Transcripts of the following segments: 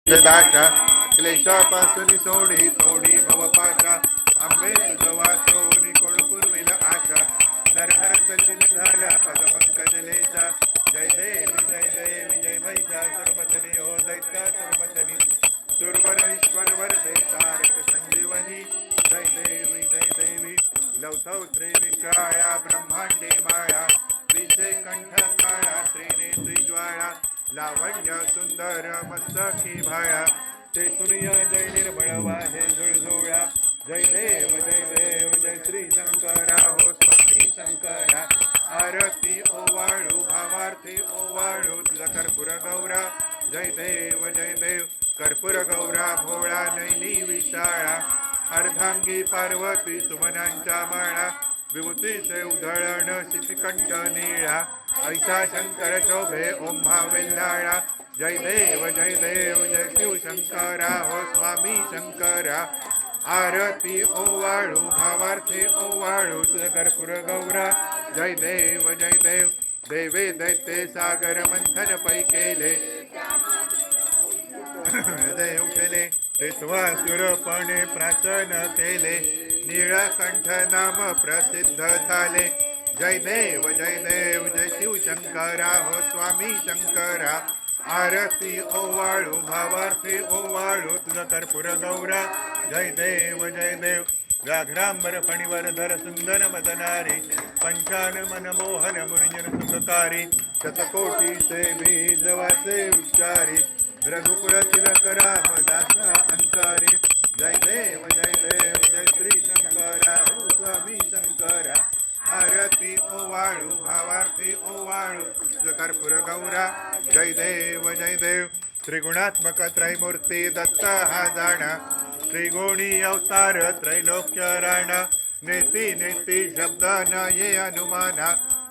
दाशा क्लेशापासून सोडी तोडी भवपाशा आंबे तुझ वाचोनी कोण पूर्वील आशा नरहरतील झाला पद पंकजलेचा जय देवी जय देवी जय मैया सर्वतनी हो दैत्या सर्वतनी सुरवर ईश्वर वरदे तारक संजीवनी जय देवी लवथव त्रिविक्राया ब्रह्मांडे माया विषे कंठ काळा त्रिनेत्री ज्वाळा लावण्य सुंदर मस्तकी भाया ते तुर्य जय निर्मळ वाहे झुळझुळा जय देव जय श्री शंकरा हो स्वामी शंकरा आरती ओवाळू भावार्थी ओवाळू तुझा कर्पूर गौरा जय देव कर्पूर गौरा भोळा नैनी विशाळा अर्धांगी पार्वती सुमनांच्या माळा विभूतीचे उधळण शितिकंठ निळा ऐसा शंकर शोभे ओंभा वेल्हाळा जय देव जय शिव शंकरा हो स्वामी शंकरा आरती ओवाळू भावार्थी ओवाळू तुझ कर्पूर गौरा जय देव देवे दैत्य सागर मंथन पै केले हृदय उठले ते सुरपणे प्राशन केले नीळकंठ नाम प्रसिद्ध झाले जय देव जय शिव शंकरा हो स्वामी शंकरा आरती ओवाळू भावार्थी ओवाळू तुझ कर्पूर गौरा जय देव व्याघ्रांबर फणीवर धर सुंदर मदनारी पंचान मनमोहन मुनिजन सुखकारी शतकोटीचे बीज वाचे उच्चारी रघुकुळ तिलक राम दासा अंतारी जय देव जय श्री शंकरा हो स्वामी शंकरा आरती ओवाळू भावार्थी ओवाळू कर्पूर गौरा जय देव त्रिगुणात्मक त्रैमूर्ती दत्त हा जाणा त्रिगुणी अवतार त्रैलोक्य राणा नेती शब्द न ये अनुमाना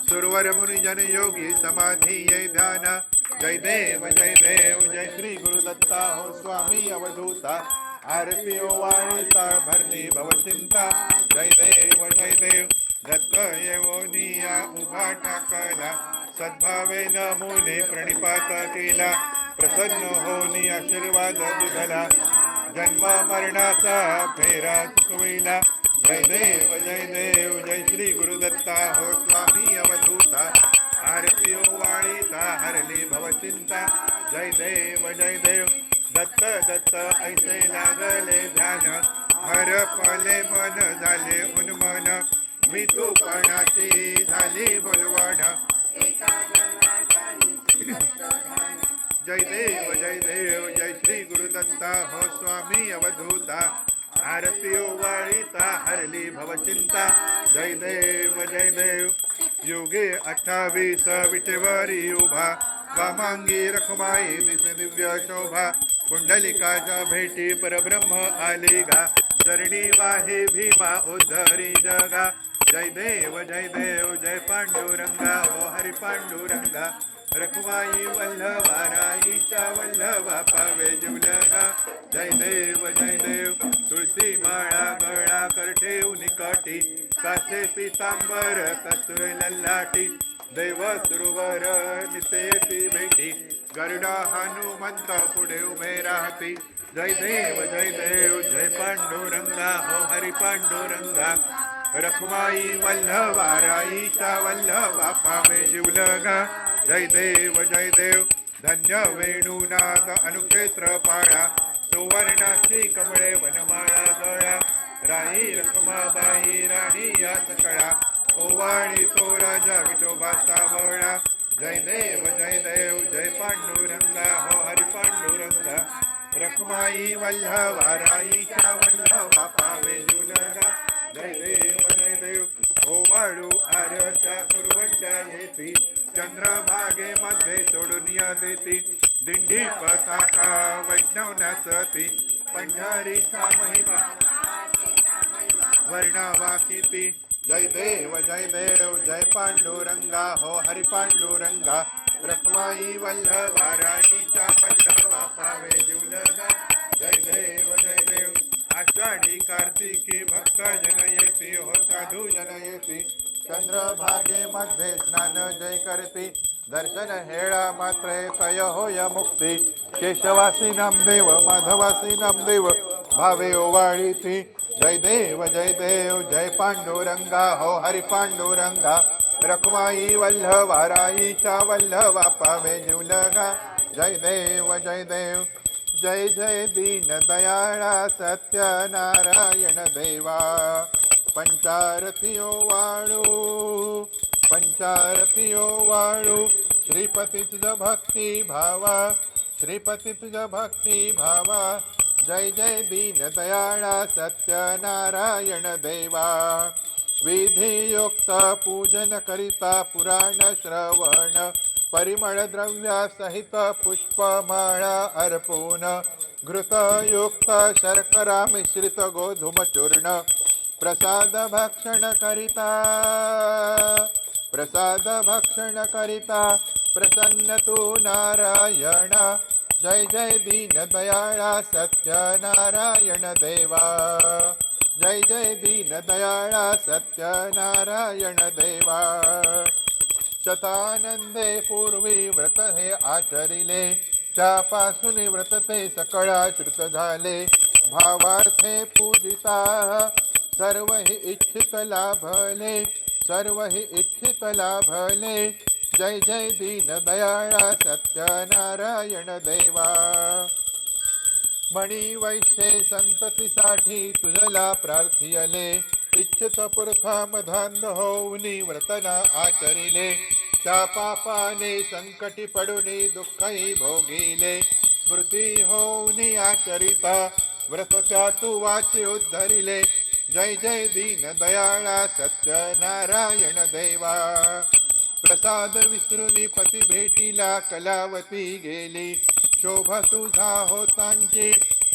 सुरवर मुनिजन योगी समाधी ये ध्याना जय देव जय श्री गुरुदत्ता हो स्वामी अवधूता आरती ओवाळीता भरली भवचिंता जय देव दत्त येवोनिया उभा टाकला सद्भावे नमुने प्रणिपात केला प्रसन्न होनी आशीर्वाद दिला जन्म मरणाचा फेरा चुकविला जय देव जय श्री गुरुदत्ता हो स्वामी अवधूता आरती ओवाळीता हरली भवचिंता जय देव दत्त ऐसे लागले ध्यान हरपले मन झाले उन्मन मी तूपणाची झाली बोलवण जय देव जय श्री गुरुदत्ता हो स्वामी अवधूता आरती ओवाळीता हरली भवचिंता जय देव योगे 28 विटेवरी उभा वामांगी रखमाई दिसे दिव्य शोभा कुंडलिकाच्या भेटी परब्रह्म आले गा चरणी वाहे भीमा उद्धरी जगा जय देव जय पांडुरंगा हो हरी पांडुरंगा रखमाई वल्लभा राईच्या वल्लभा पावे जिवलगा जय देव तुळशी माळा गळा कर ठेवून काठी कासे पितांबर कसूर लल्लाटी देव सुरवर नितेती भेटी गरुडा हनुमंत पुढे उभे राहती जय देव जय पांडुरंगा हो हरी पांडुरंगा रखमाई वल्लभा राईच्या वल्लभा पावे जिवलगा जय देव धन्य वेणुनाथ अनुक्षेत्र पाळा सुवर्णाची कमळे वनमाळा गळा राई रखमाबाई राणी या सकळा ओवाळी तो राजा विठोबा सावळा जय देव जय पांडुरंगा हो हरी पांडुरंगा रखमाई वल्लभा राईच्या वल्लभा पावे जिवलगा जय देव ओवाळू आरत्या कुरवंच्या येती चंद्रभागेमध्ये सोडून या देती दिंडी पताका वैष्णव नाचती पंढरीचा महिमा वर्णावा किती जय देव जय पांडुरंगा हो हरी पांडुरंगा रखमाई वल्लभा राईच्या वल्लभा पावे जिवलगा जय देव आषाढी कार्तिकी भक्त जन येती हो साधू जन येती चंद्रभागेमध्ये स्नान जय करती दर्शन हेळा मात्रे तय होय मुक्ती केशवासी देव माधवासी देव भावे ओवाळीती जय देव जय पांडुरंगा हो हरी पांडुरंगा रखमाई वल्लभा राईच्या वल्लभा पावे जीवलगा जय देव जय जय दीन दयाळा सत्यनारायण देवा पंचारतियो वाळू श्रीपती तुझ भक्ती भावा जय जय दीन दयाळा सत्यनारायण देवा विधियुक्त पूजन करिता पुराण श्रवण परिमळ द्रव्या सहित पुष्पमाळा अर्पून घृतयुक्त शर्करा मिश्रित गोधूम चूर्ण प्रसाद भक्षण करिता प्रसन्न तू नारायण जय जय दीन दयाळा सत्यनारायण देवा जय जय दीन दयाळा सत्यनारायण देवा शतानंदे पूर्वी व्रत हे आचरिले त्यापासून व्रत ते सकळाश्रित झाले भावार्थे पूजिता सर्व हि इच्छित लाभले जय जय दीन दयाळा सत्यनारायण देवा मणी वैश्ये संततीसाठी तुझला प्रार्थियले इच्छित पुरथाम धांद होऊनी व्रतना आचरिले त्या पापाने संकटी पडुनी दुःखही भोगिले स्मृती होऊनी आचरिता व्रत त्या तू वाचे उद्धरिले जय जय दीन दयाळा सत्यनारायण देवा प्रसाद विसरुनी पती भेटीला कलावती गेली शोभा तुझा होतांची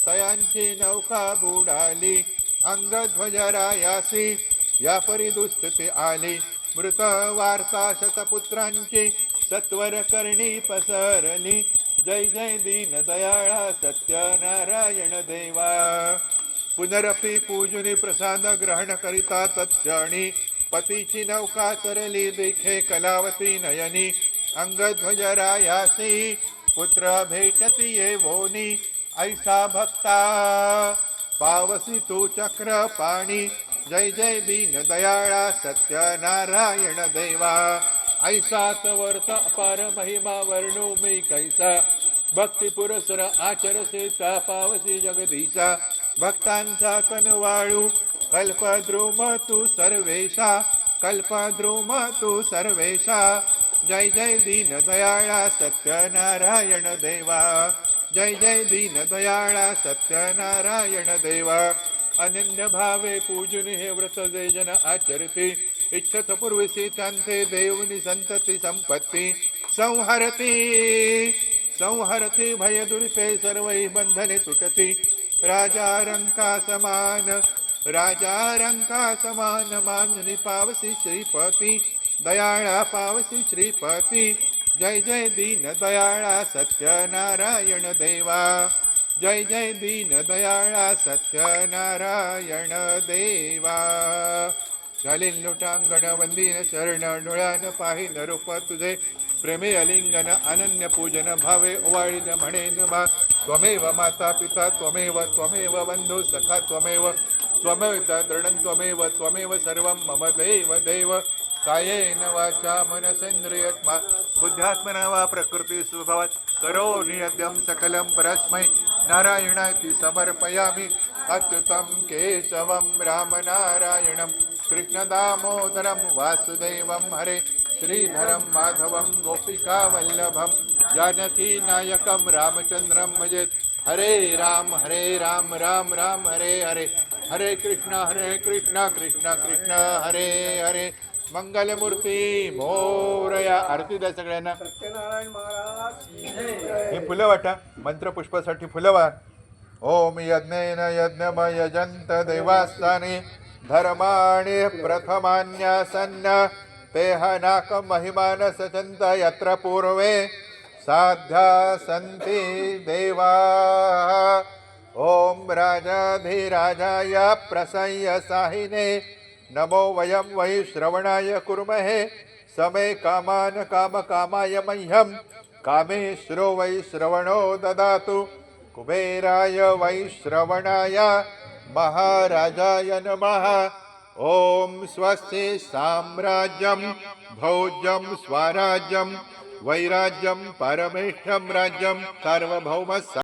तयांची नौका बुडाली अंगध्वजरायासी या परी दुस्थिती आली मृत वार्ता शतपुत्रांची सत्वर करणी पसरली जय जय दीन दयाळा सत्यनारायण देवा पुनरपि पूजुनी प्रसाद ग्रहण करिता तत्क्षणी पतीची नौका तरली देखे कलावती नयनी अंगध्वजरायासी पुत्र भेटती येवोनी ऐसा भक्ता पावसी तू चक्र पाणी जय जय दीन दयाळा सत्यनारायण देवा ऐसा तवर्त अपार महिमा वर्णू मी कैसा भक्ती पुरसर आचरसे ता पावसी जगदीशा भक्तांचा कनवाळू कल्पद्रुम तू सर्वेशा जय जय दीन दयाळा सत्यनारायण देवा जय जय दीन दयाळा सत्यनारायण देवा अनन्य भावे पूजन हे व्रत जे जन आचरते इच्छत पूर्वसी त्यांते देवनी संतती संपत्ती संहरती भय दुरिते सर्वै बंधने सुटती राजा रंका समान माननी पावसी श्रीपती दयाळा पावसी श्रीपती जय जय दीन दयाळा सत्यनारायण देवा जय जय दीन दयाळा सत्यनारायण देवा घालीन लोटांगण वंदीन चरण डोळ्यान पाहिन रूप तुझे प्रेमे अलिंगन अनन्य पूजन भावे ओवाळीन म्हणेन मा त्वमेव माता पिता त्वमेव बंधु सखा त्वमेव दृढं त्वमेव सर्वं मम देव कायेन वाचा मनसेन्द्रियत्मा बुद्ध्यात्मना वा प्रकृती स्वभावात करोमि यद्यं सकलं परस्मै नारायणाति समर्पयामि अच्युतं केशवं रामनारायणं कृष्णदामोदरं वासुदेवं हरे श्रीधरं माधवं गोपिकावल्लभं जानकीनायकं रामचन्द्रं भजेत् हरे राम राम राम हरे हरे हरे कृष्ण कृष्ण कृष्ण हरे हरे मंगलमूर्ती मोरया आरती द्या सगळ्यांना सत्यनारायण महाराज हे फुलं वाटा मंत्रपुष्पासाठी फुलं वाट ओम यज्ञेन यज्ञमयजंत देवास्ताने धर्माणि प्रथमान्यासन्न तेहनाक महिमान सचंत यत्र पूर्वे साध्या संति देवा ओम राजाधिराजाय प्रसह्य साहिने नमो वयं वै श्रवणाय कुर्महे समे कामान कामकामाय मह्यं कामेश्वरो वै श्रवणो ददातु कुबेराय वै श्रवणाय महाराजाय नमः। ओम स्वस्ति साम्राज्यं भोज्यं स्वराज्यं वैराज्यं परमेष्ठं राज्यं सार्वभौम